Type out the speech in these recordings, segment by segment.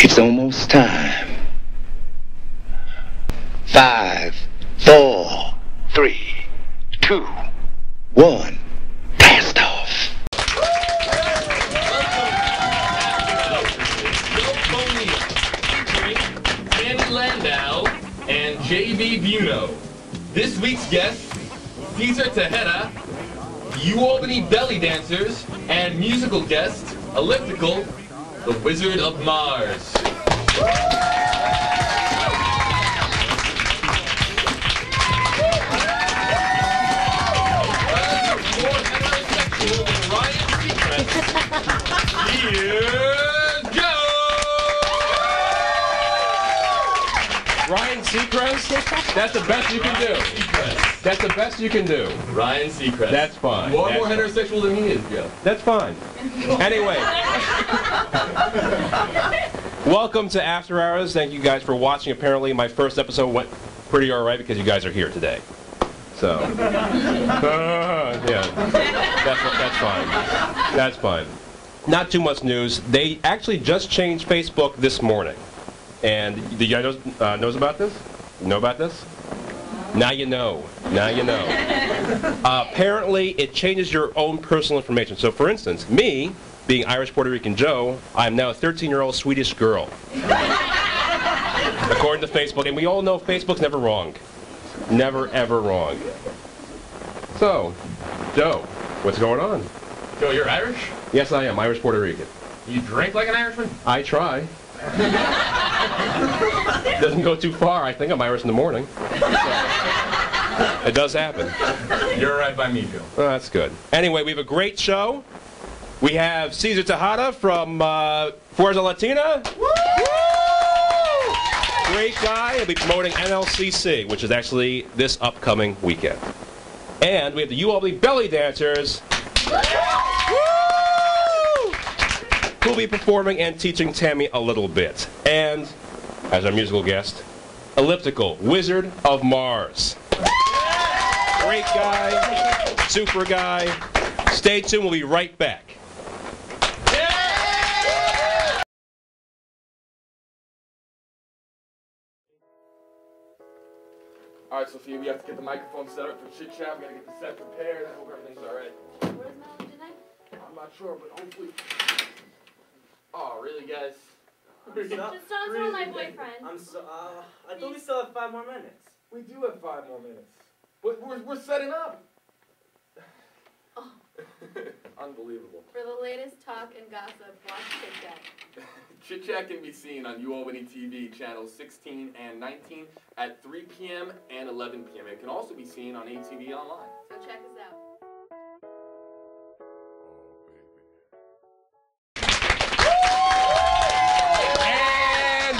It's almost time. 5, 4, 3, 2, 1. Blast off. Tammy Landau and J.B. Buno. This week's guests, Cesar Tejeda, Albany belly dancers, and musical guest, Elliptical, the Wizard of Mars. Ryan Seacrest? That's the best you can do. That's the best you can do. Ryan Seacrest. That's fine. More heterosexual than he is, Joe. That's fine. Anyway. Welcome to After Hours. Thank you guys for watching. Apparently my first episode went pretty alright because you guys are here today. So. Yeah. That's fine. That's fine. Not too much news. They actually just changed Facebook this morning. And do you guys knows about this? Know about this? Now you know. Now you know. Apparently, it changes your own personal information. So, for instance, me, being Irish Puerto Rican Joe, I'm now a 13-year-old Swedish girl. According to Facebook, and we all know Facebook's never wrong. Never, ever wrong. So, Joe, what's going on? Joe, you're Irish? Yes, I am. Irish Puerto Rican. You drink like an Irishman? I try. Doesn't go too far. I think I'm Irish in the morning. It does happen. You're right by me, Joe. Oh, that's good. Anyway, we have a great show. We have Cesar Tejeda from Fuerza Latina. Woo! Great guy. He'll be promoting NLCC, which is actually this upcoming weekend. And we have the Albany belly dancers. Who'll be performing and teaching Tammy a little bit. And, as our musical guest, Elliptical, Wizard of Mars. Great guy, super guy. Stay tuned, we'll be right back. Alright, Sophia, we have to get the microphone set up for chit chat. We gotta get the set prepared. I hope everything's alright. Where's Melanie tonight? I'm not sure, but hopefully. Oh, really, guys? Just don't tell my boyfriend. I thought we still have 5 more minutes. We do have 5 more minutes. But we're setting up. Oh. Unbelievable. For the latest talk and gossip, watch Chit Chat. Chit Chat can be seen on Albany TV channels 16 and 19 at 3 p.m. and 11 p.m. It can also be seen on ATV online. So check us out.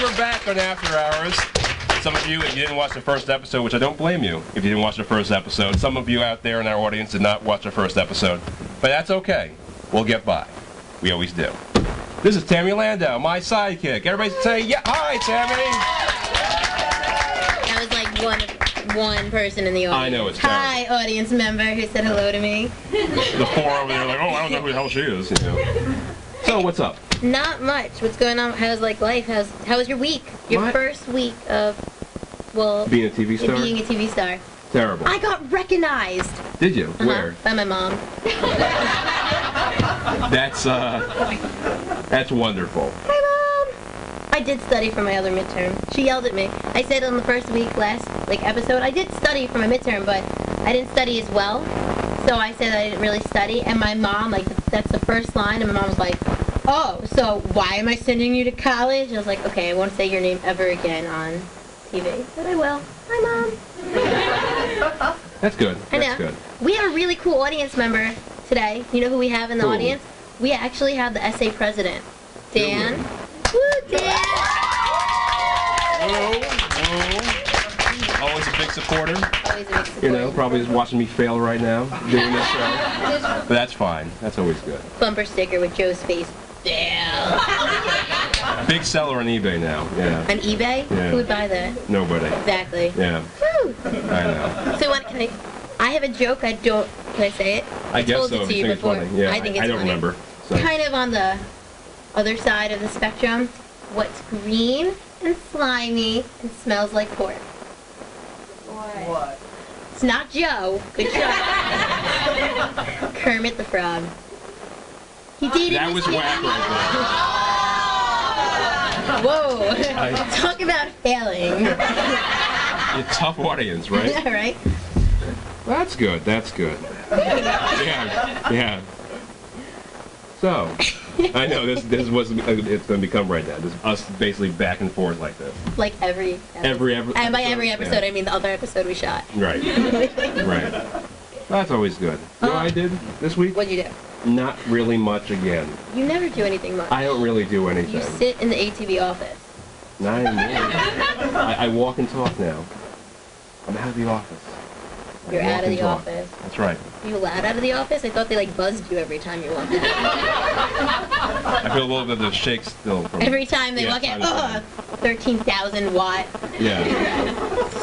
We're back on After Hours. Some of you, if you didn't watch the first episode, which I don't blame you if you didn't watch the first episode, some of you out there in our audience did not watch the first episode. But that's okay. We'll get by. We always do. This is Tammy Landau, my sidekick. Everybody say, yeah, hi, Tammy! That was like one person in the audience. I know, it's Hi, audience member who said hello to me. The 4 over there like, oh, I don't know who the hell she is. You know. So, what's up? Not much. What's going on? How's like life? How was your week? Your first week of, well, being a TV star? Being a TV star. Terrible. I got recognized. Did you? Where? By my mom. That's wonderful. Hi, Mom. I did study for my other midterm. She yelled at me. I said on the first week last episode, I did study for my midterm, but I didn't study as well. So I said I didn't really study, and my mom, that's the first line, and my mom was like, oh, so why am I sending you to college? And I was like, okay, I won't say your name ever again on TV. But I will. Hi, Mom. That's good. I know. That's good. We have a really cool audience member today. You know who we have in the audience? We actually have the SA president, Dan. Woo, Dan! Whoa. Always a big supporter. Always a big supporter. You know, probably is watching me fail right now doing this show. But that's fine. That's always good. Bumper sticker with Joe's face. Yeah. Big seller on eBay now. Yeah. On eBay? Yeah. Who would buy that? Nobody. Exactly. Yeah. Woo! I know. So what can I have a joke. Can I say it? I guess told so. it If to you you think it's before. funny. Yeah. I think it's I don't funny. remember. So. Kind of on the other side of the spectrum. What's green and slimy and smells like pork? What? It's not Joe. Good job. Kermit the Frog. He dated That Miss was Piggy. whack right Whoa. Talk about failing. there. A tough audience, right? Yeah, right? That's good. That's good. Yeah. Yeah. So, I know this is what's it's going to become right now. This us basically back and forth like this. Like every episode. Every And by every episode, yeah. I mean the other episode we shot. Right. Right. That's always good. You know what I did this week? What'd you do? Not really much again. You never do anything much. I don't really do anything. You sit in the ATV office. Not anymore. I walk and talk now. I'm out of the office. I You're walk out of and the talk. office. That's right. Are you allowed out of the office? I thought they like buzzed you every time you walked out. I feel a little bit of the shake still. From, Every time they Yeah, walk out, time to 13,000 watt Yeah.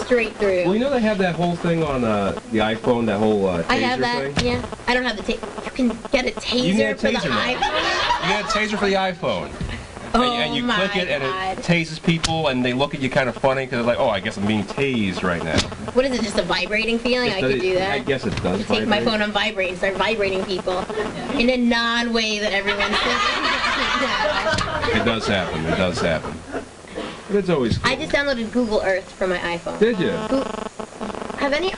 straight through. Well, you know they have that whole thing on the iPhone, that whole taser I have that. thing? Yeah. I don't have the taser. You can get a taser, You can get a for the taser now. iPhone. You get a taser for the iPhone. Oh and you my click it and God. it tases people and they look at you kind of funny because they're like, oh, I guess I'm being tased right now. What is it? Just a vibrating feeling? I could do that. I guess it does. I take my vibrate. phone on vibrate and start vibrating people in a non-way that everyone's thinking. It does happen. It does happen. But it's always cool. I just downloaded Google Earth for my iPhone. Did you?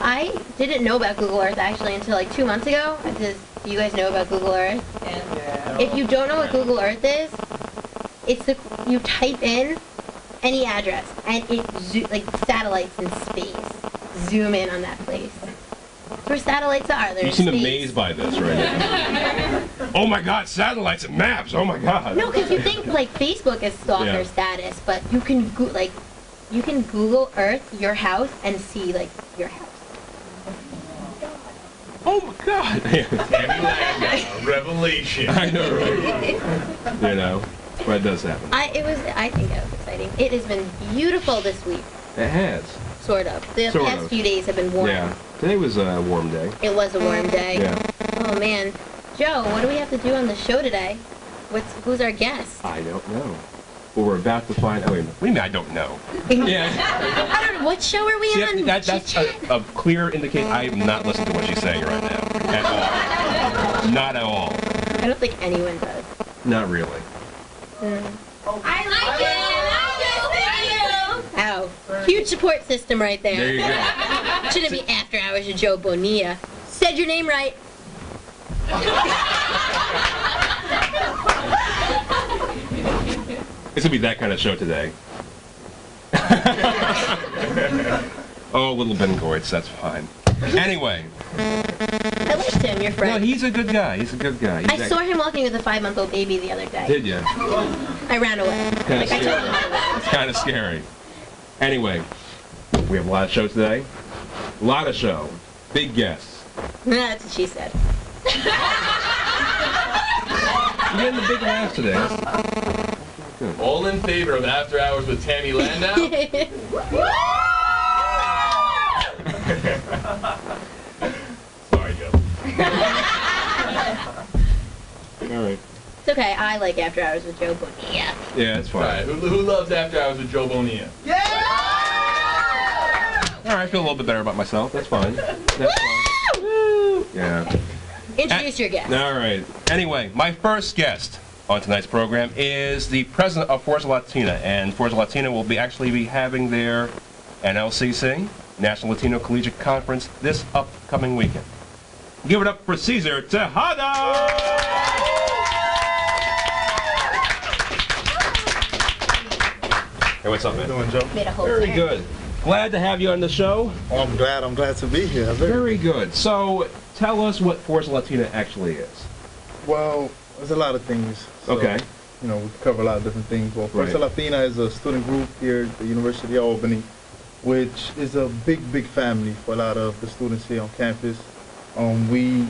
I didn't know about Google Earth actually until like 2 months ago. Do you guys know about Google Earth? Yeah. If you don't know what Google Earth is, you type in any address and it like satellites in space zoom in on that place. That's where satellites are. They're You in seem space. amazed by this right now. Oh my God, satellites and maps. Oh my God. No, because you think like Facebook is stalker Yeah. status, but you can you can Google Earth your house and see like your house. Oh my God. Revelation. I know, right? You know, but it does happen. I think that was exciting. It has been beautiful this week, It has. sort of. The Sort past of. few days have been warm. Yeah. Today was a warm day. It was a warm day. Yeah. Oh man, Joe, what do we have to do on the show today? Who's our guest? I don't know. Well, we're about to find. Oh, wait a minute. What do you mean I don't know? Yeah. I don't know. What show are we See, on? that's a clear indication. I am not listening to what she's saying right now. At all. Not at all. I don't think anyone does. Not really. Ow. Huge support system right there. There you go. Shouldn't be After Hours with Joe Bonilla. Said your name right. It's gonna be that kind of show today. Oh, little Ben Goitz, that's fine. Anyway. I liked him, your No, friend. he's a good guy. He's a good guy. I saw him walking with a 5-month-old baby the other day. Did you? I ran away. Kind Like of I told him. scary. It's kind of scary. Anyway, we have a lot of show today. A lot of show. Big guests. That's what she said. You're getting the big laughs today. All in favor of After Hours with Tammy Landau? Sorry, Joe. All right. It's okay. I like After Hours with Joe Bonilla. Yeah, that's All right, fine. who loves After Hours with Joe Bonilla? All right, I feel a little bit better about myself. That's fine. That's fine. Yeah. Introduce your guest. All right. Anyway, my first guest on tonight's program is the president of Forza Latina, and Forza Latina will actually be having their NLCC, National Latino Collegiate Conference, this upcoming weekend. Give it up for Cesar Tejada! Hey, what's up, man? Doing, Joe? Made a whole Very turn. good. Glad to have you on the show. Oh, I'm glad to be here. Very good. So, tell us what Forza Latina actually is. Well, there's a lot of things. So, Okay. You know, we cover a lot of different things. Well, Forza Right. Latina is a student group here at the University of Albany, which is a big family for a lot of the students here on campus. We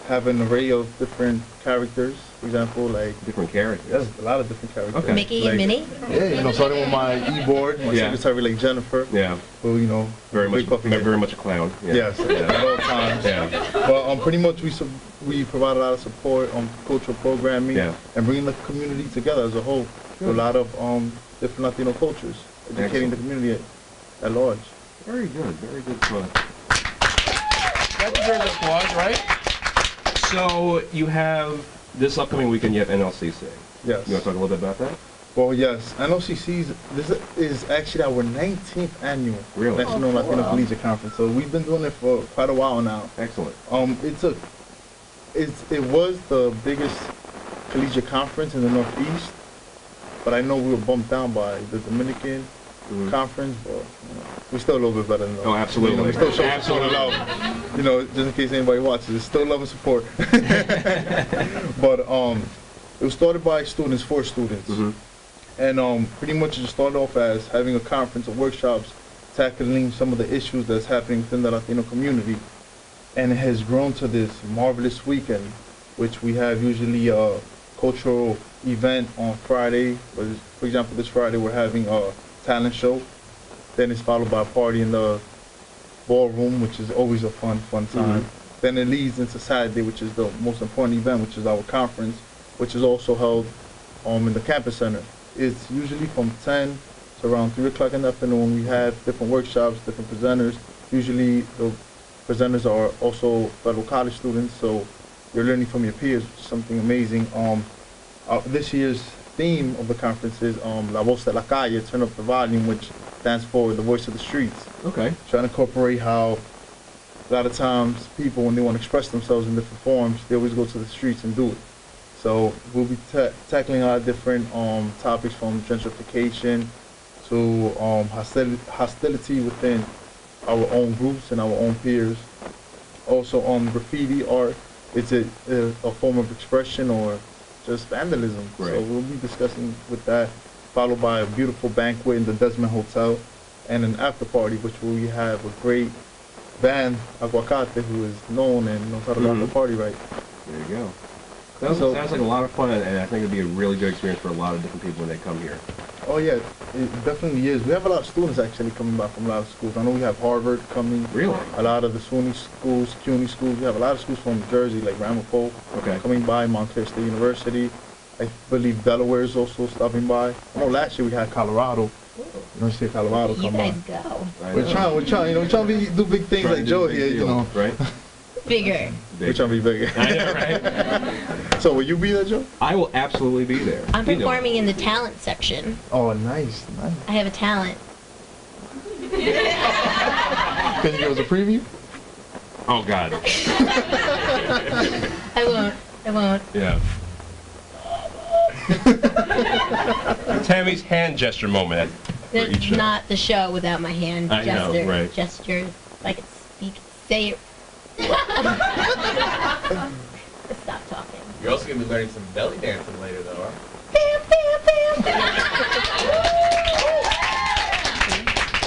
have an array of different characters. For example, like Different characters. there's a lot of different characters. Okay. Mickey Like, and Minnie? Yeah, you know, starting with my e-board, my Yeah. secretary like Jennifer, Yeah. who, you know, Very big much, puppy. very much a clown. Yeah. Yes, at all times. Yeah. But pretty much we provide a lot of support on cultural programming Yeah. and bringing the community together as a whole. to a lot of different Latino cultures, educating the community at large. Very good fun. That deserves applause, right? So you have this upcoming weekend. You have NLCC. Yes. You want to talk a little bit about that? Well, yes. NOCC's, this is actually our 19th annual National Latino Collegiate Conference. So we've been doing it for quite a while now. Excellent. It was the biggest collegiate conference in the Northeast, but I know we were bumped down by the Dominican conference, but we're still a little bit better than those. Oh, absolutely. We still show support love. Just in case anybody watches, it's still love and support. But it was started by students for students. And pretty much it just started off as having a conference of workshops tackling some of the issues that's happening within the Latino community. And it has grown to this marvelous weekend, which we have usually a cultural event on Friday. For example, this Friday we're having a talent show. Then it's followed by a party in the ballroom, which is always a fun time. Then it leads into Saturday, which is the most important event, which is our conference, which is also held in the campus center. It's usually from 10 to around 3 o'clock in the afternoon. We have different workshops, different presenters. Usually the presenters are also fellow college students, so you're learning from your peers, which is something amazing. This year's theme of the conference is La Voz de la Calle, turn up the volume, which stands for the voice of the streets. Okay. Trying to incorporate how a lot of times people, when they want to express themselves in different forms, they always go to the streets and do it. So we'll be tackling a lot of different topics, from gentrification to hostility within our own groups and our own peers. Also graffiti art, it's a form of expression or just vandalism. Right. So we'll be discussing with that, followed by a beautiful banquet in the Desmond Hotel and an after party, which we have a great band, Aguacate, who is known and knows how to rock the party right. There you go. Sounds like a lot of fun, and I think it'd be a really good experience for a lot of different people when they come here. Oh yeah, it definitely is. We have a lot of students actually coming by from a lot of schools. I know we have Harvard coming. Really? A lot of the SUNY schools, CUNY schools. We have a lot of schools from Jersey, like Ramapo, coming by, Montclair State University. I believe Delaware is also stopping by. I know last year we had Colorado. University of Colorado come by. You guys go. We're trying, we're trying to do big things like Joe here, right? Bigger. We're trying to be bigger. I know, right? So will you be there, Joe? I will absolutely be there. I'm performing in the talent section. Oh, nice. I have a talent. Can you give us a preview? Oh, God. I won't. Yeah. Tammy's hand gesture moment. It's not the show without my hand gestures. I could speak, say it. Stop talking. You're also going to be learning some belly dancing later, though, huh? Bam, bam, bam.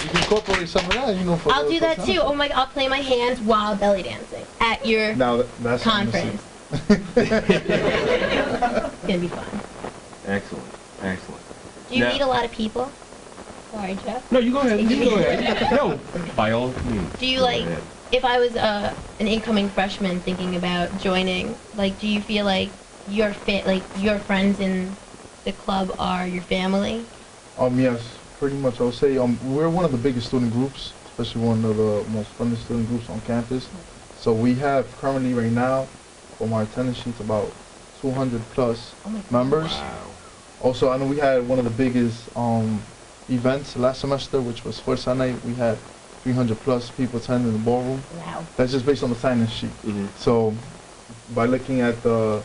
You can incorporate some of that, for I'll do that too. Oh my God, I'll play my hands while belly dancing at your that's conference. It's gonna be fun. Excellent. Do you meet a lot of people? Sorry, Jeff. No, you go ahead. You go ahead. No, by all means. Do you if I was an incoming freshman thinking about joining, do you feel like your friends in the club are your family? Yes, pretty much. I would say we're one of the biggest student groups, especially one of the most friendly student groups on campus. So we have currently right now, from our attendance sheets, about 200 plus members. Wow. Also, I know we had one of the biggest events last semester, which was Fuerza Night. We had 300 plus people attending the ballroom. Wow. That's just based on the sign-in sheet. So by looking at the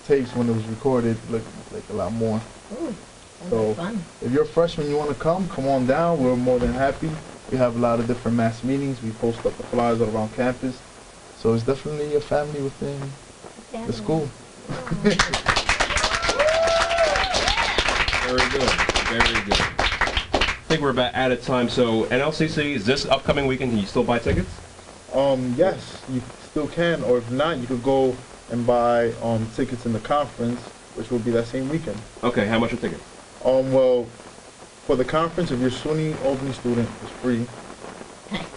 tapes when it was recorded, it looked like a lot more. Ooh, so fun. If you're a freshman, you want to come on down. We're more than happy. We have a lot of different mass meetings. We post up the flyers all around campus. So it's definitely a family within the school. Very good. I think we're about out of time. So NLCC is this upcoming weekend. Can you still buy tickets? Yes, you still can. Or if not, you could go and buy tickets in the conference, which will be that same weekend. Okay, how much are tickets? Well, for the conference, if you're a SUNY Albany student, it's free.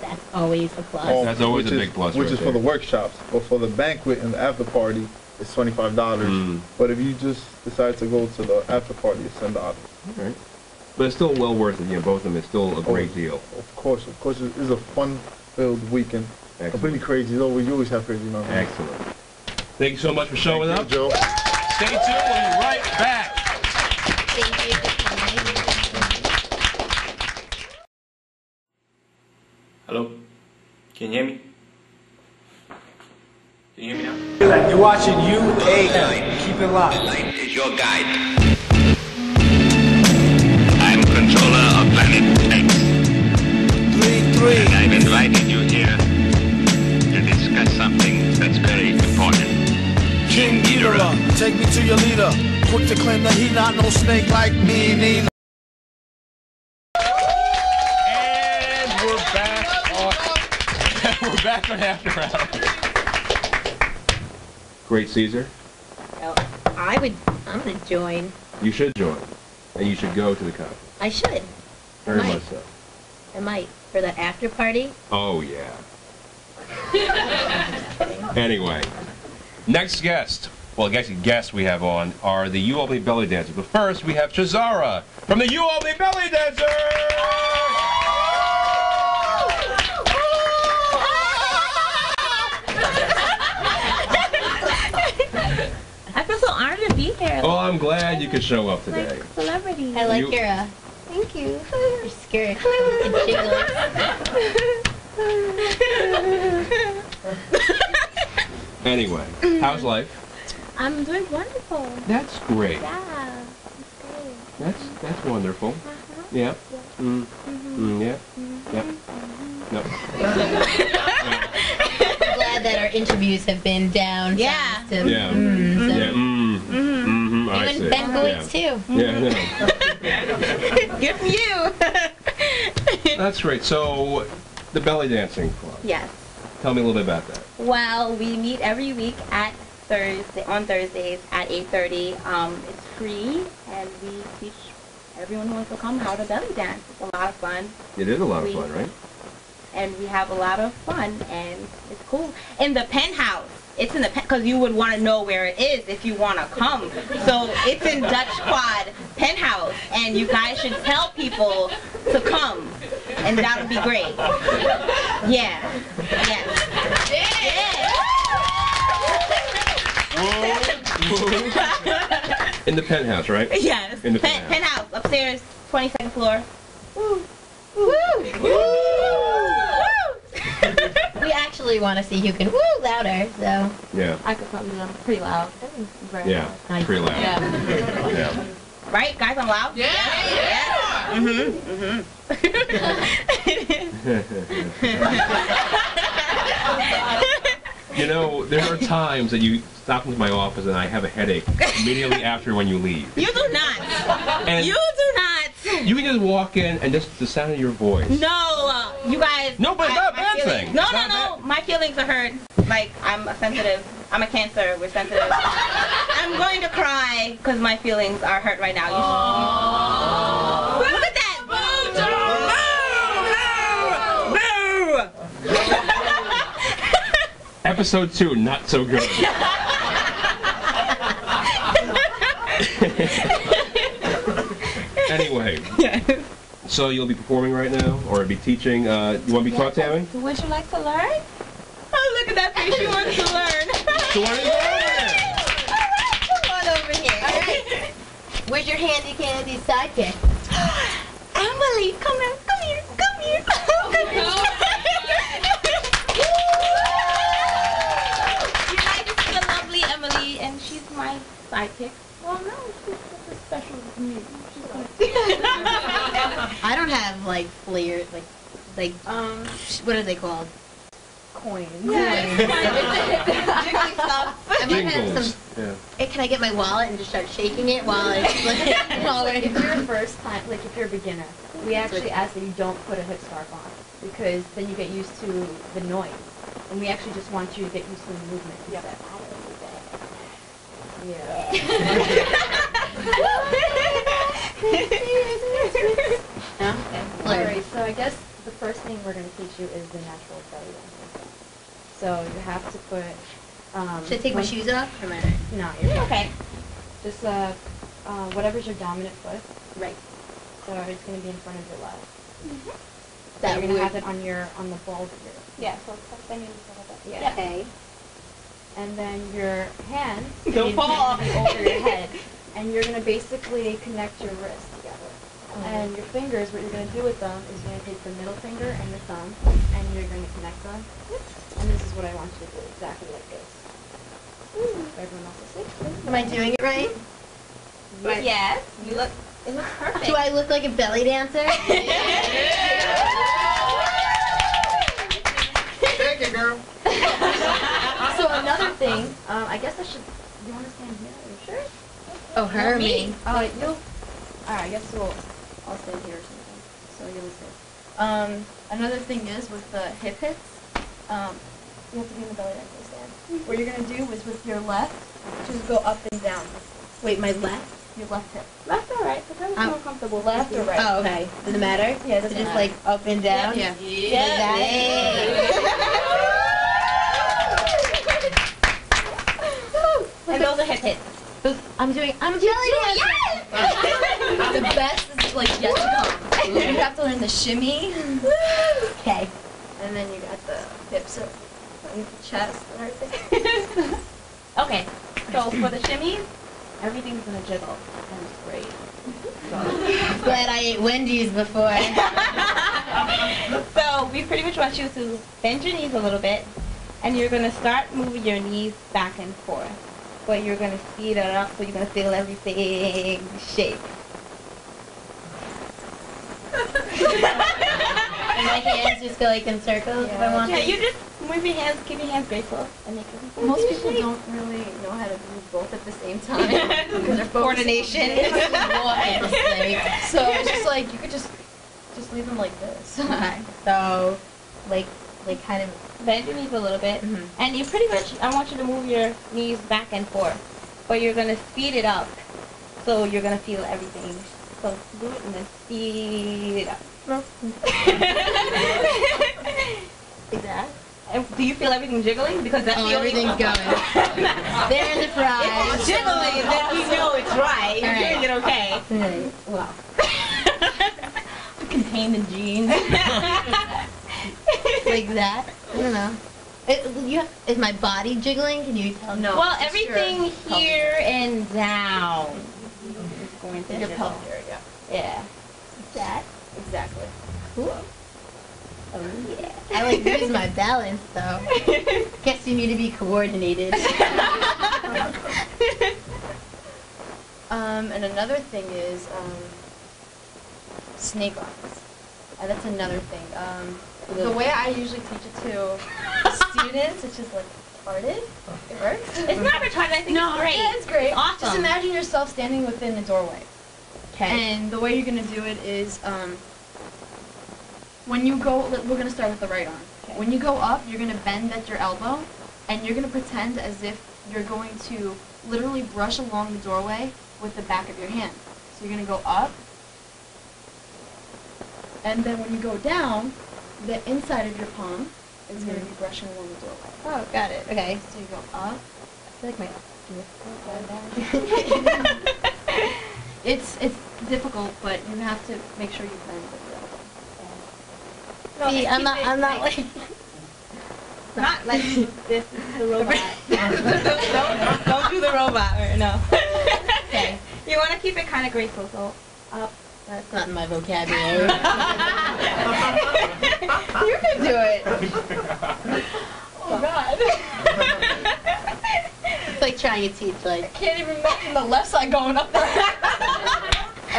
That's always a plus. That's always a big plus. Which is for the workshops. But for the banquet and the after party, it's $25. But if you just decide to go to the after party, it's $10. All right. But it's still well worth it. Both of them. It's still a great deal. Of course. It's a fun-filled weekend. Excellent. Completely crazy. You always have crazy numbers. Excellent. Thank you so much for showing up. Joe. Stay tuned. We'll be right back. Thank you for coming. Hello? Can you hear me? Can you hear me now? You're watching UAM. Keep it locked. Light is your guide. I'm controller of planet X. 3-3. And I've invited you here to discuss something that's very important. King Ghidorah, take me to your leader. Quick to claim that he not no snake like me neither. And we're back on. We're back on After Hours. Great Caesar. Well, I'm gonna join. You should join, and you should go to the conference. I should. Very might. much so. I might. For that after party. Oh yeah. Anyway, next guest. Well, actually, guests we have on are the Albany Belly Dancers. But first, we have Shazara from the Albany Belly Dancers. I feel so honored to be here. Oh, I'm glad you could show up today. Like celebrity. I like You- your. Thank you. Your skirt. It jiggles. Anyway, how's life? I'm doing wonderful. That's great. Yeah, it's great. That's wonderful. Yeah. Yeah. Yep. No. I'm glad that our interviews have been down. Yeah. To, Yeah. so. Yeah. I Even see. Ben Goit's too. Yeah. No. Good for you. That's great. So, the belly dancing club. Yes. Tell me a little bit about that. Well, we meet every week at on Thursdays at 8:30. It's free, and we teach everyone who wants to come how to belly dance. It's a lot of fun. It is a lot of fun, right? And we have a lot of fun, and it's cool. In the penthouse. It's in the because you would want to know where it is if you want to come. So it's in Dutch Quad Penthouse, and you guys should tell people to come, and that would be great. Yeah. In the penthouse, right? Yes. In the penthouse upstairs, 22nd floor. Woo. We actually want to see who can woo louder, so. Yeah. I could probably do them pretty loud. Yeah. Pretty loud. Yeah. Right, guys, I'm loud? Yeah. You know, there are times that you stop into my office and I have a headache immediately after when you leave. You do not. And You do not. you can just walk in and just the sound of your voice. No, you guys. No, but it's not a bad thing. No, It's no, not no. My feelings are hurt. Like, I'm a sensitive. I'm a Cancer. We're sensitive. I'm going to cry because my feelings are hurt right now. You should... Look at that. Boo! Episode 2, not so good. Anyway, so you'll be performing right now, or be teaching. You want to be taught, Tammy? Would you like to learn? Oh, look at that face. She wants to learn. So why don't you go over there? Come on over here. All right. Where's your handy candy sidekick? Emily, come here. Come here. Come here. Come here. You guys, this is the lovely Emily, and she's my sidekick. Well, no, she's special to me. I don't have like flair, like what are they called? Coins. Jiggly stuff. I might have Jingles. some. Yeah. Hey, can I get my wallet and just start shaking it while it's like If you're a first time, like if you're a beginner, we actually ask that you don't put a hip scarf on because then you get used to the noise. And we actually just want you to get used to the movement. Yeah. Yeah. Alright, so I guess the first thing we're going to teach you is the natural belly dancing. So you have to put Should I take my shoes off? Or am I right? No, you're good. Okay. Just whatever's your dominant foot. Right. So it's gonna be in front of your left. So That you're gonna would- have it on the balls of your. Yeah, so extend your knees a little bit. Yeah. Okay. And then your hands Don't fall. gonna be over your head, and you're gonna basically connect your wrists together. And your fingers, what you're gonna do with them is you're gonna take the middle finger and the thumb, and you're gonna connect them. And this is what I want you to do, exactly like this. Everyone else is safe. Am I doing it right? Yes. You look. It looks perfect. Do I look like a belly dancer? Thank you, girl. So another thing, I guess I should. You want to stand here? Are you sure? Oh, her or me? You'll. Alright, I guess I'll stand here or something. So you'll be safe. Another thing is with the hip hits, you have to be in the belly dancer stand. What you're gonna do is with your left, just go up and down. Wait, my left? Your left hip. Left or right? Whatever's more comfortable. Left or right? Oh, okay. Does it matter? Yeah, it So doesn't just matter. like up and down? Yeah. Like that? And those are hip hits. I'm doing belly dancer! The best is like yet to come. You have to learn the shimmy. Okay. And then you got the hips up, the chest, and everything. Okay. So for the shimmies, everything's gonna jiggle. And it's great. Glad I ate Wendy's before. So we pretty much want you to bend your knees a little bit, and you're gonna start moving your knees back and forth. But you're gonna speed it up, so you're gonna feel everything shake. And my hands just go like in circles if I want Yeah, to. you just move your hands, keep your hands graceful, and make everything Most people shake. don't really know how to do both at the same time. Because they're Coordination. So it's just like you could just leave them like this. Okay. So, like kind of. Bend your knees a little bit, and you pretty much, I want you to move your knees back and forth, but you're going to speed it up, so you're going to feel everything. So do it and then speed it up. Like that. And do you feel everything jiggling? Because that's the only everything's one. going. There's the fries. If it's jiggling, then you know it's right. You're doing it okay. Right. Wow. Contained in jeans. Like that? I don't know. Is my body jiggling? Can you tell me? No. Well, Just everything your here and down is going to Your jiggle. pelvic area. Yeah. that. Exactly. Cool. Oh yeah. I like lose my balance though. Guess you need to be coordinated. And another thing is snake arms. That's another thing. The way I usually teach it to students, it's just like retarded. It works. It's not retarded. I think it's great. Yeah, it's great. Awesome. Just imagine yourself standing within a doorway. Okay. And the way you're gonna do it is when you go. We're gonna start with the right arm. Okay. When you go up, you're gonna bend at your elbow, and you're gonna pretend as if you're going to literally brush along the doorway with the back of your hand. So you're gonna go up, and then when you go down, the inside of your palm is gonna be brushing along the doorway. Oh, got it. Okay. So you go up. I feel like my. It's difficult, but you have to make sure you bend at your elbow. No, See, keep I'm not it like. Not like this is the robot. don't do the robot. Or no. Okay. You want to keep it kind of graceful, so up. That's not in my vocabulary. You can do it. Oh God. It's like trying to teach I like. can't even imagine the left side going up there.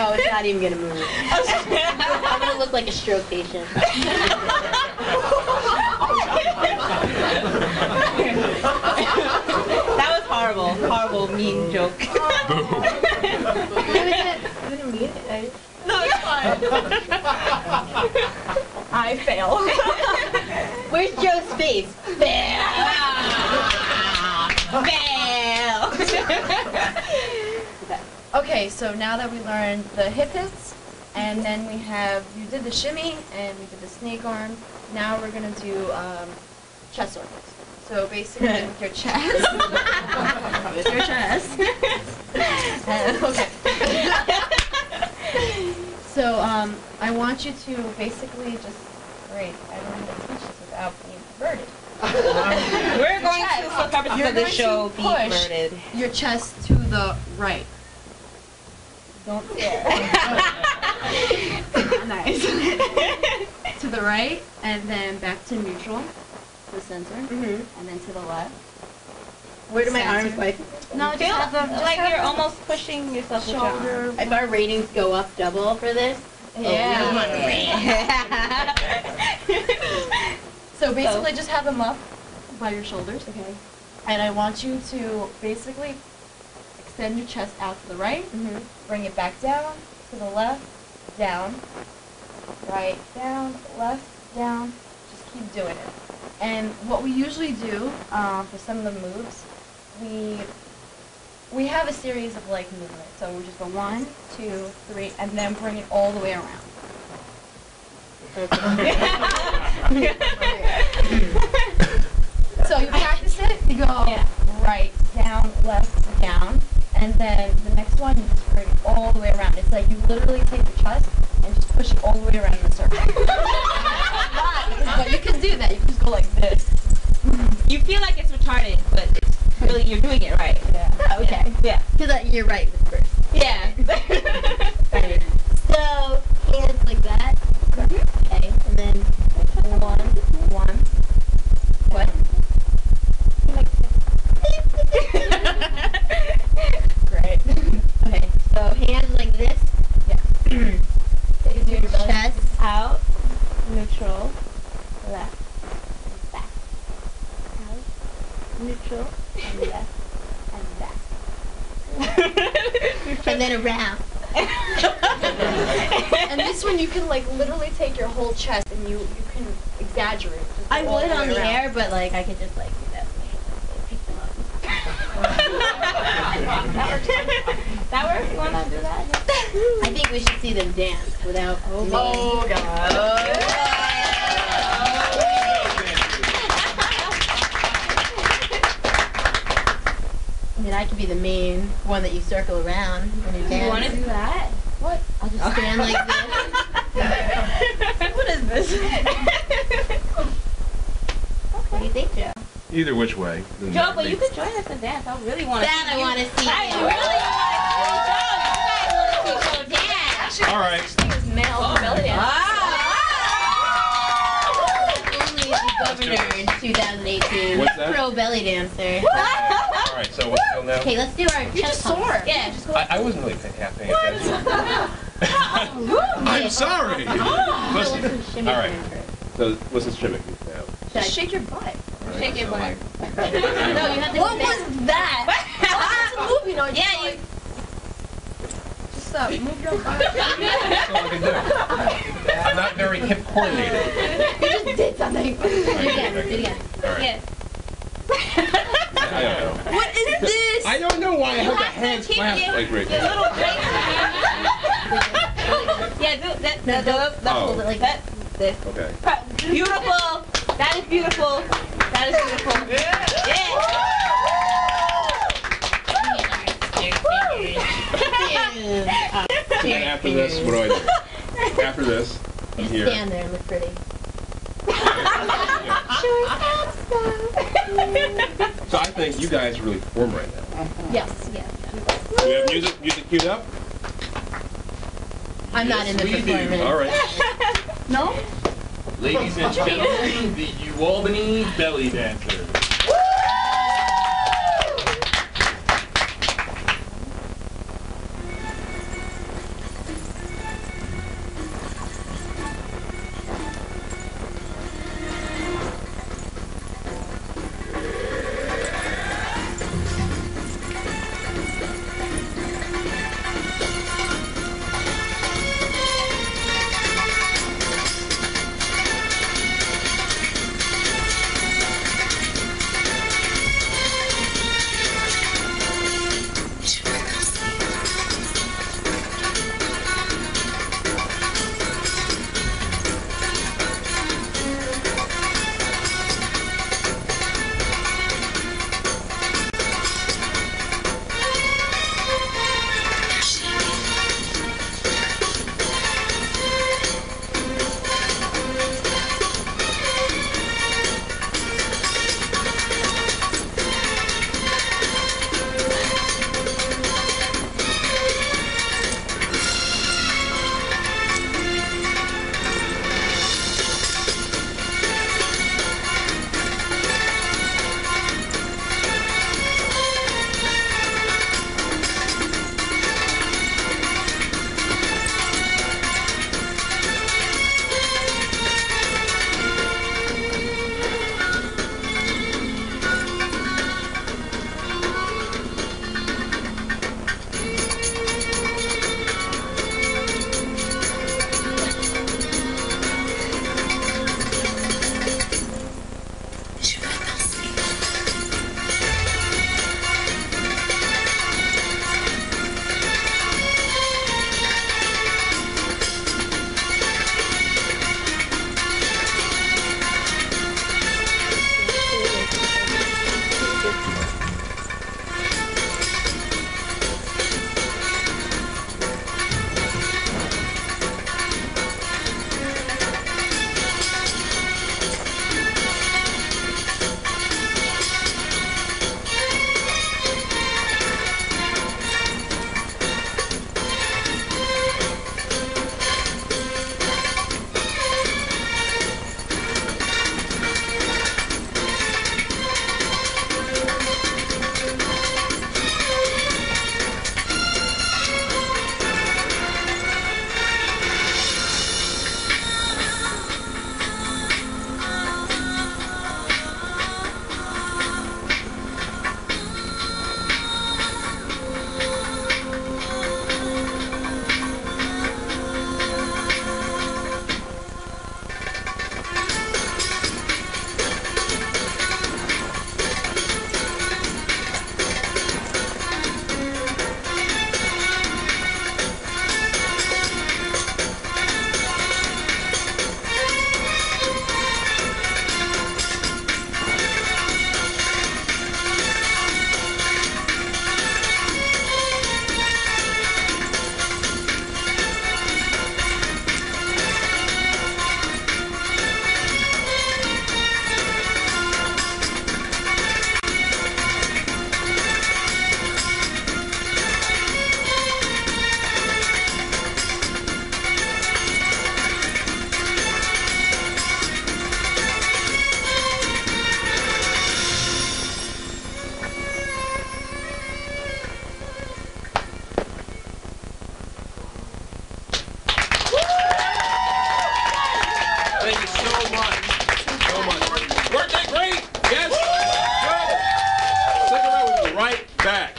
Oh, it's not even gonna move. I'm gonna look like a stroke patient. That was horrible. Horrible, mean joke. I didn't mean it. No, it's fine. I fail. Where's Joe's face? Fail. Fail. Okay, so now that we learned the hip hits, and then we have, you did the shimmy, and we did the snake arm, now we're going to do chest circles. So basically, with your chest. With your chest. Okay. So I want you to basically just. Great. I don't know how to teach this without being perverted. We're going to, for purposes of the show, be perverted. Your chest to the right. Don't stare. Nice. To the right, and then back to neutral, the center, and then to the left. Where do my arms go? No, just have them. Just like have you're them almost pushing yourself with your shoulder. If our ratings go up double for this, Yeah. So basically, just have them up by your shoulders. Okay. And I want you to basically extend your chest out to the right. Bring it back down to the left. Down. Right. Down. Left. Down. Just keep doing it. And what we usually do for some of the moves, we have a series of like movements. So we just go 1, 2, 3, and then bring it all the way around. So you practice it, you go right, down, left, down, and then the next one you just bring it all the way around. It's like you literally take your chest and just push it all the way around in a circle. But you can do that, you can just go like this. You feel like it's retarded, but it's really, you're doing it right. Yeah. Oh, okay. Yeah. Because you're right with first. Yeah. Right. So, hands like that. Okay, and then 1, 1. What? Great. Okay, so hands like this. Yeah. Take your chest Out, neutral, left, back. Out, neutral, and left, and back. and then around. And this one you can like literally take your whole chest and you can exaggerate. Just I all would the on way the around. air, but like I could just like do that. Pick them up. That works? You want to do that? I think we should see them dance without. Oh God. I mean, I could be the main one that you circle around when you dance. You want to do that? What? I'll just stand like this. What is this? What do you think, Joe? Either which way. Joe, but you could join us and dance. I really want to That I want to see. I really want to see Joe. You guys want to see Joe dance. All right. Thing is male belly dance. Only the governor in 2018. What's that? Pro belly dancer. All right, so what's still now? Okay, let's do our chest pump. Yeah. I wasn't really half paying attention. I'm sorry. Listen. All right. So what's this shimmy now? Just shake your butt. Right, Shake your so butt. No, you have to. What was that? It's a movie, you know. Yeah, you. Just move your butt. That's all I can do. I'm not very hip coordinated. You just did something. Do it again. Do it again. All right. Yes. I don't know. What is this? I don't know why I You have the have to hands keep clasped your, like right your now. little breaks. Yeah, do that. That Oh. Hold it like that. This. Okay. Beautiful. That is beautiful. That is beautiful. And then after this, what do I do? After this, I'm Just here. stand there and look pretty. So I think you guys really perform right now. Yes. Yeah. Do we have music queued up? I'm not in the Yes, we do. performance. All right. No? Ladies and gentlemen, the Albany belly dancers. right back.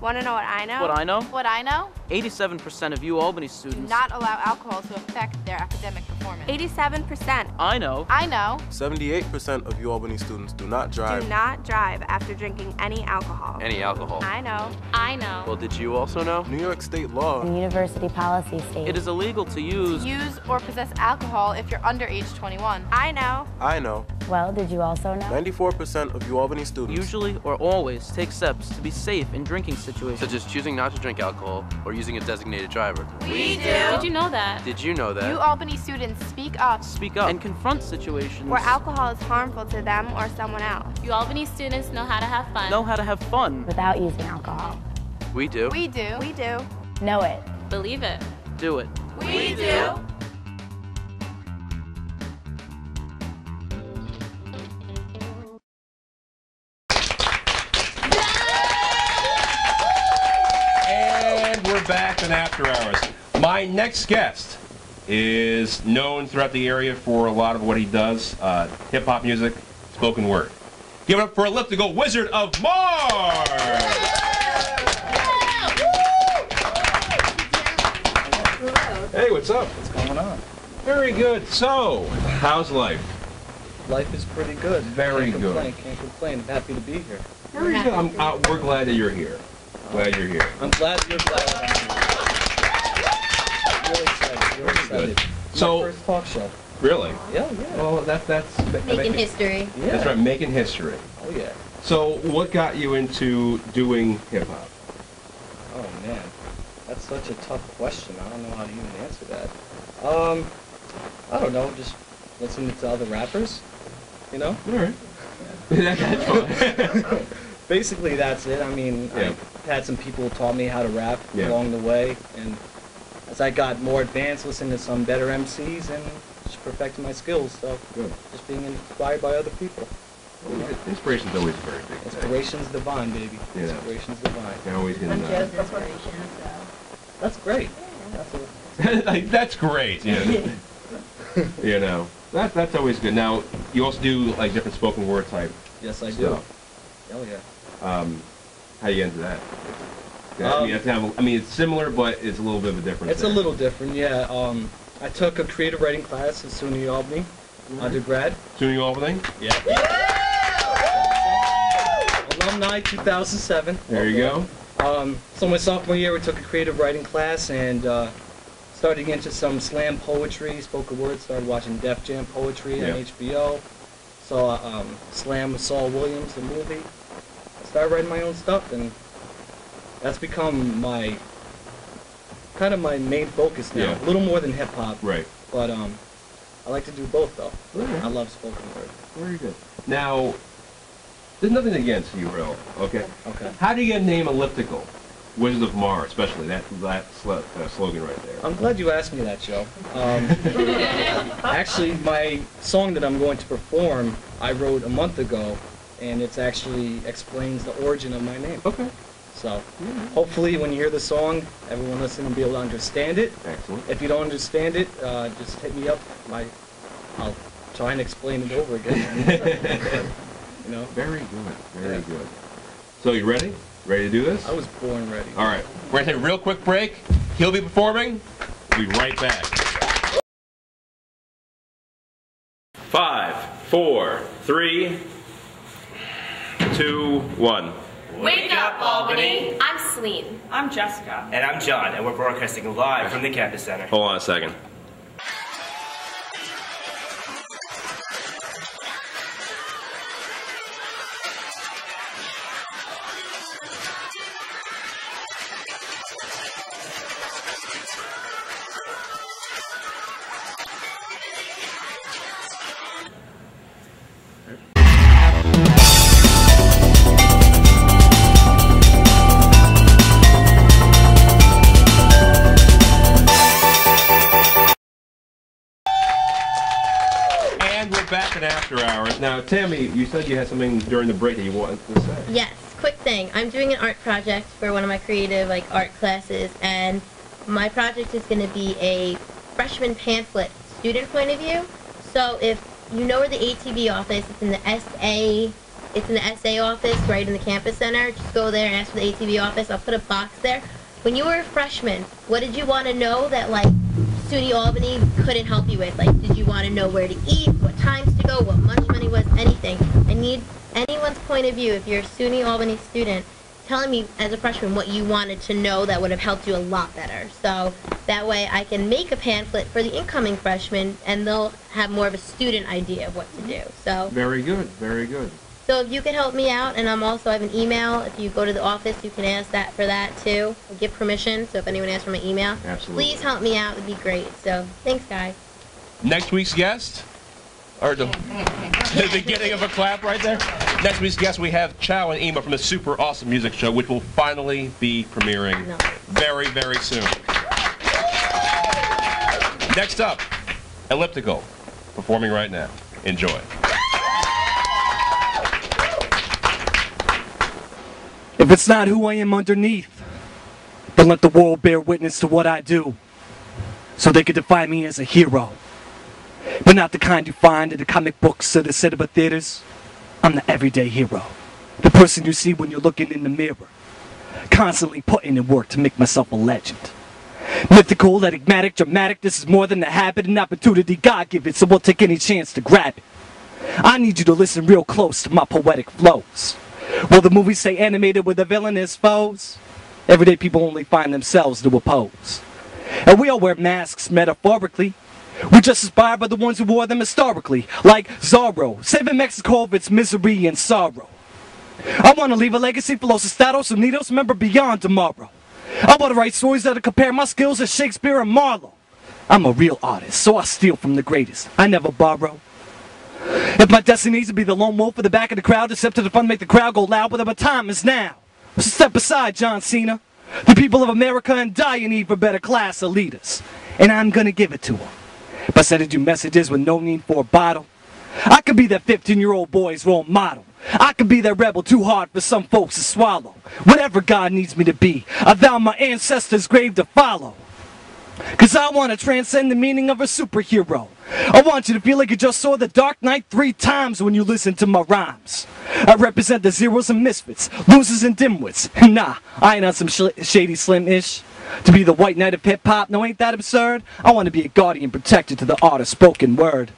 Want to know what I know? What I know? What I know? 87% of you Albany Do students. not allow alcohol to affect their academic performance. 87%. I know. I know. 78% of you Albany students do not drive. Do not drive after drinking any alcohol. Any alcohol. I know. I know. Well, did you also know? New York State law. The university policy states It is illegal to use or possess alcohol if you're under age 21. I know. I know. Well, did you also know? 94% of you Albany students usually or always take steps to be safe in drinking situations. Such as choosing not to drink alcohol or using a designated driver. We do. Did you know that? Did you know that? You Albany students speak up. Speak up and confront situations where alcohol is harmful to them or someone else. You Albany students know how to have fun. know how to have fun. Without using alcohol. We do. We do. We do. Know it. Believe it. Do it. We do. And we're back on After Hours. My next guest is known throughout the area for a lot of what he does, hip-hop music, spoken word. Give it up for elliptical Wizard of Mars! Hey, what's up? What's going on? Very good. So, how's life? Life is pretty good. Very Can't good. Complain, can't complain. Happy to be here. Very good. We're glad that you're here. Glad you're here. I'm glad you're glad I'm here. Really excited. Really excited. So, my first talk show. Really? Yeah. Well, that's Making history. Yeah. That's right, making history. Oh yeah. So, what got you into doing hip hop? Oh man, that's such a tough question. I don't know how to even answer that. I don't know. Just listening to other rappers. You know. All right. That's fun. Basically, that's it. I mean, Yeah. I had some people taught me how to rap Yeah. along the way, and as I got more advanced, listening to some better MCs and just perfecting my skills. So, Good. just being inspired by other people. Inspiration's always a very big thing. Inspiration's divine, baby. Yeah. Inspiration's divine. You always can. I'm Joe's inspiration, so. That's great. Like, that's great. Yeah. You know, that's always good. Now, you also do like different spoken word type. Yes, I do. stuff. Oh yeah. How you into that? Yeah, I mean, it's similar, but it's a little bit of a difference. It's a little different, yeah. I took a creative writing class at SUNY Albany, undergrad. SUNY Albany? Yeah. Alumni 2007. There you go. So my sophomore year, we took a creative writing class and started into some slam poetry, spoken word. Started watching Def Jam poetry on HBO. Saw Slam with Saul Williams, the movie. I started writing my own stuff, and that's become my kind of my main focus now. Yeah. A little more than hip hop. Right. But I like to do both though. Okay. I love spoken word. Very good. Now, there's nothing against you, real. Okay. Okay. How do you name elliptical? Wizard of Mars, especially that slogan right there. I'm glad you asked me that, Joe. Actually, my song that I'm going to perform, I wrote a month ago, and it actually explains the origin of my name. Okay. So, hopefully when you hear the song, everyone listening will be able to understand it. Excellent. If you don't understand it, just hit me up. I'll try and explain it over again. You know? Very good. Very good. So, you ready? Ready to do this? I was born ready. All right. We're going to take a real quick break. He'll be performing. We'll be right back. 5, 4, 3, 2, 1. Wake up, Albany. I'm Celine. I'm Jessica. And I'm John, and we're broadcasting live from the campus center. Hold on a second. Back at After Hours. Now, Tammy, you said you had something during the break that you wanted to say. Yes, quick thing. I'm doing an art project for one of my creative art classes, and my project is going to be a freshman pamphlet student point of view. So if you know where the ATV office, it's in the SA It's in the SA office right in the campus center. Just go there and ask for the ATV office. I'll put a box there. When you were a freshman, what did you want to know that like SUNY Albany couldn't help you with? Like, did you want to know where to eat, what times to go, what lunch money was, anything? I need anyone's point of view. If you're a SUNY Albany student, telling me as a freshman what you wanted to know that would have helped you a lot better. So that way I can make a pamphlet for the incoming freshmen and they'll have more of a student idea of what to do. So Very good, very good. So if you could help me out, and I have an email. If you go to the office, you can ask that for that too. I'll give permission, so if anyone asks for my email, Absolutely. please help me out. It would be great. So thanks, guys. Next week's guest, or the beginning of a clap right there. Next week's guest, we have Chow and Ema from the Super Awesome Music Show, which will finally be premiering very, very soon. Next up, Elliptical, performing right now. Enjoy. If it's not who I am underneath, then let the world bear witness to what I do, so they could define me as a hero. But not the kind you find in the comic books or the cinema theaters. I'm the everyday hero. The person you see when you're looking in the mirror. Constantly putting in work to make myself a legend. Mythical, enigmatic, dramatic, this is more than a habit, an opportunity God give it, so we'll take any chance to grab it. I need you to listen real close to my poetic flows. Will the movies say animated with the villain as foes? Everyday people only find themselves to oppose. And we all wear masks metaphorically. We're just inspired by the ones who wore them historically, like Zorro, saving Mexico of its misery and sorrow. I want to leave a legacy for Los Estados Unidos, remember beyond tomorrow. I want to write stories that'll compare my skills to Shakespeare and Marlowe. I'm a real artist, so I steal from the greatest. I never borrow. If my destiny is to be the lone wolf at the back of the crowd, to step to the front and make the crowd go loud, well, then my time is now. So step aside, John Cena. The people of America and die in need for better class of leaders. And I'm gonna give it to them. By sending you messages with no need for a bottle. I could be that 15-year-old boy's role model. I could be that rebel too hard for some folks to swallow. Whatever God needs me to be, I vow my ancestors' grave to follow. Cause I want to transcend the meaning of a superhero. I want you to feel like you just saw the Dark Knight 3 times when you listen to my rhymes. I represent the zeros and misfits, losers and dimwits. Nah, I ain't on some shady slim-ish. To be the white knight of hip-hop, no ain't that absurd? I want to be a guardian protector to the art of spoken word.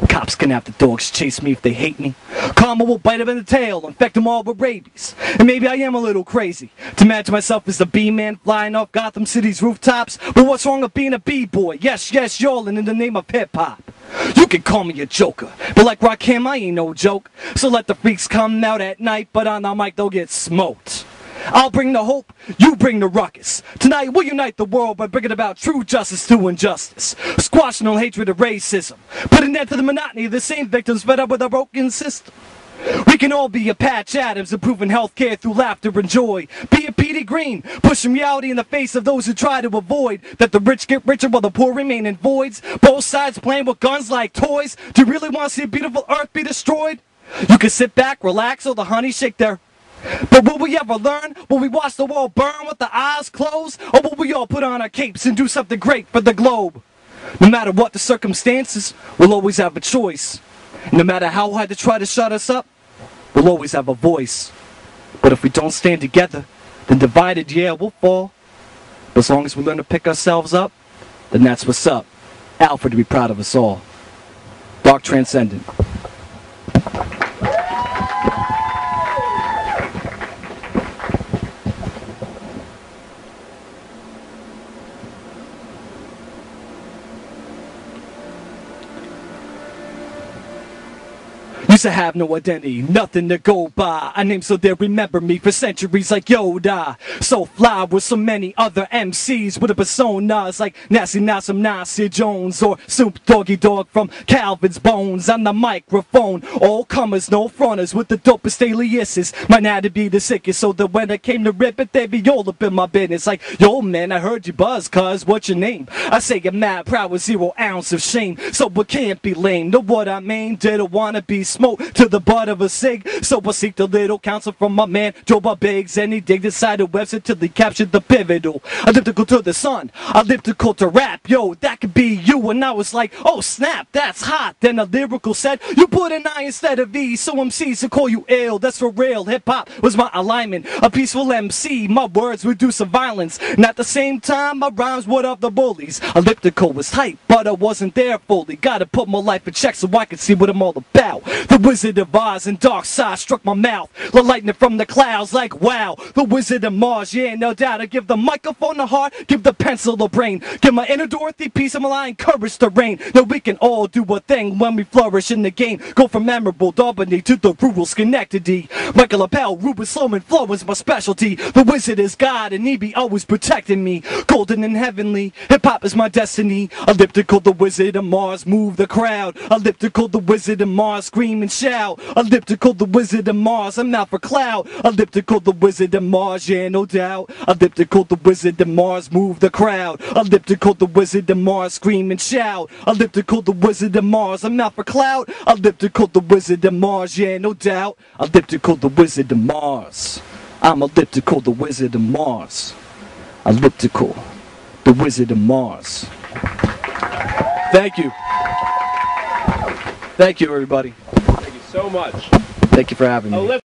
Cops can have the dogs chase me if they hate me. Karma will bite them in the tail, infect them all with rabies. And maybe I am a little crazy to imagine myself as the B-man flying off Gotham City's rooftops. But what's wrong with being a B-boy? Yes, yes, y'allin' in the name of hip-hop. You can call me a joker, but like Rakim, I ain't no joke. So let the freaks come out at night, but on the mic they'll get smoked. I'll bring the hope, you bring the ruckus. Tonight we'll unite the world by bringing about true justice to injustice. Squashing all hatred of racism. Put an end to the monotony of the same victims fed up with a broken system. We can all be a Patch Adams, improving healthcare through laughter and joy. Be a Petey Green, pushing reality in the face of those who try to avoid that the rich get richer while the poor remain in voids. Both sides playing with guns like toys. Do you really want to see a beautiful earth be destroyed? You can sit back, relax, or the honey shake their... But will we ever learn? Will we watch the world burn with the eyes closed? Or will we all put on our capes and do something great for the globe? No matter what the circumstances, we'll always have a choice. No matter how hard they try to shut us up, we'll always have a voice. But if we don't stand together, then divided, yeah, we'll fall. But as long as we learn to pick ourselves up, then that's what's up. Alfred to be proud of us all. Dark Transcendent. Used to have no identity, nothing to go by. I named so they'll remember me for centuries like Yoda. So fly with so many other MCs with a personas like Nasty Nassam Nasir Jones or Soup Doggy Dog from Calvin's Bones. On the microphone, all comers, no fronters with the dopest aliases. Might have to be the sickest so that when I came to rip it, they'd be all up in my business. Like, yo man, I heard you buzz, cuz what's your name? I say you're mad proud with 0 ounce of shame, so it can't be lame. Know what I mean? Didn't wanna be smart. smoke to the butt of a cig. So I seeked a little counsel from my man Joe Biggs, and he digged inside the website till he captured the pivotal. Elliptical to the sun, elliptical to rap. Yo, that could be you. And I was like, oh snap, that's hot. Then a lyrical said, you put an I instead of E, so MCs to call you ill. That's for real. Hip hop was my alignment. A peaceful MC, my words reduce of violence. And at the same time, my rhymes would up the bullies. Elliptical was tight, but I wasn't there fully. Gotta put my life in check so I can see what I'm all about. The Wizard of Oz and Dark Side struck my mouth. The lightning from the clouds like wow. The Wizard of Mars, yeah, no doubt. I give the microphone a heart, give the pencil a brain. Give my inner Dorothy peace and my lion courage to reign. Now we can all do a thing when we flourish in the game. Go from memorable Albany to the rural Schenectady. Michael Appel, Ruben Sloman, flow is my specialty. The Wizard is God and he be always protecting me. Golden and heavenly, hip-hop is my destiny. Elliptical, the Wizard of Mars, move the crowd. Elliptical, the Wizard of Mars, scream and shout. Elliptical, the Wizard of Mars, I'm out for cloud. Elliptical, the Wizard of Mars, yeah, no doubt. Elliptical, the Wizard of Mars, move the crowd. Elliptical, the Wizard of Mars, scream and shout. Elliptical, the Wizard of Mars, I'm out for cloud. Elliptical, the Wizard of Mars, yeah, no doubt. Elliptical, the Wizard of Mars. I'm elliptical, the Wizard of Mars. Elliptical, the Wizard of Mars. Thank you. Thank you, everybody. Thank you so much. Thank you for having me.